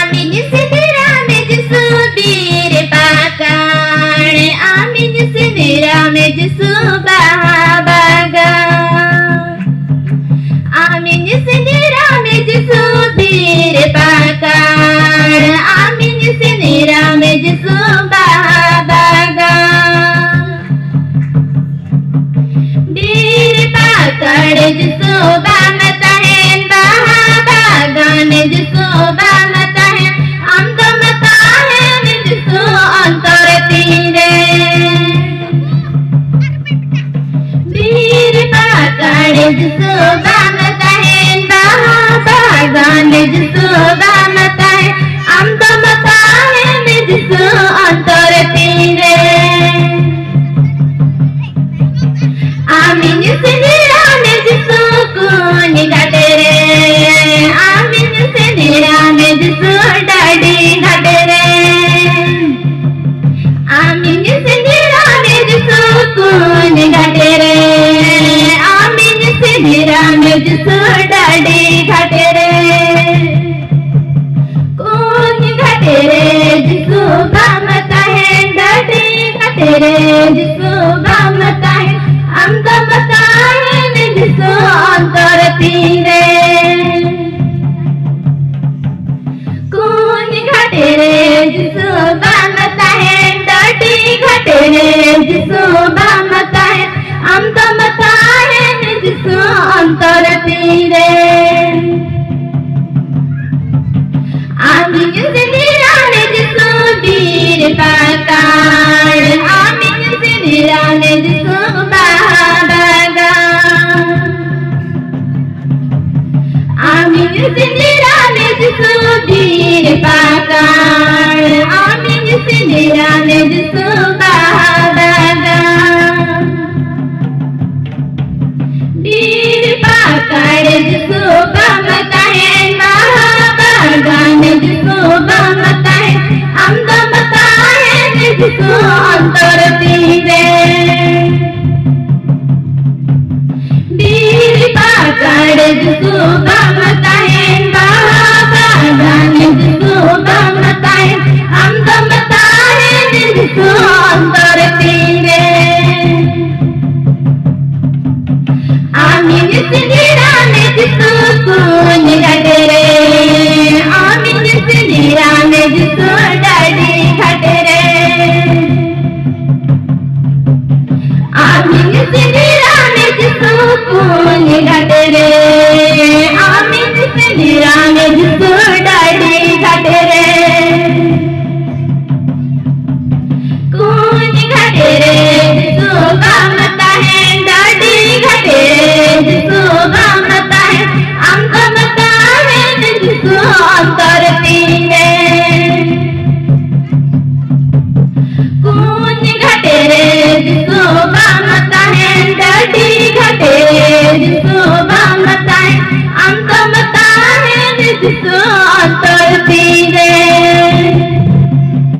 Amin sinirame jusubir pakane Amin sinirame jusubahabaga Amin sinirame jusubir pakane Amin sinirame jusubahabaga Bir pakade jusubamata hen bahabagan jusubamata hen amdamata hen jusu antar tire Bir pakade jusubamata hen bahabagan jusubamata hen amdamata hen jusu antar tire Amin sinirame jusukun ghatere Amin sinirame jusu dadi ghatere Amin sinirame jusukun ghatere Amin sinirame jusu dadi ghatere kun ghatere jusu bamata hai dadi ghatere jusu bamata hai amdamata hai jusu antar tire kun ghatere jusu bamata hai dadi ghatere jusu bamata hai amdamata hai jusu antar tire Amin sinirame jusubir pakane Amin sinirame jusubahabaga Amin sinirame jusubir pakane Amin sinirame jusubahabaga Bir pakade jusubamata hen bahabagan jusubamata hen amdamata hen jusu antar tire Bir pakade jusubamata hen bahabagan jusubamata hen amdamata hen jusu antar tire Amin sinirame jusukun ghatere Amin sinirame jusu dadi ghatere Amin sinirame jusukun ghatere Amin sinirame jusu dadi ghatere kun ghatere jusu bamata hai dadi ghatere jusu bamata hai amdamata hai jusu antar tire kun ghatere jusu bamata hai dadi ghatere jusu bamata hai amdamata hai jusu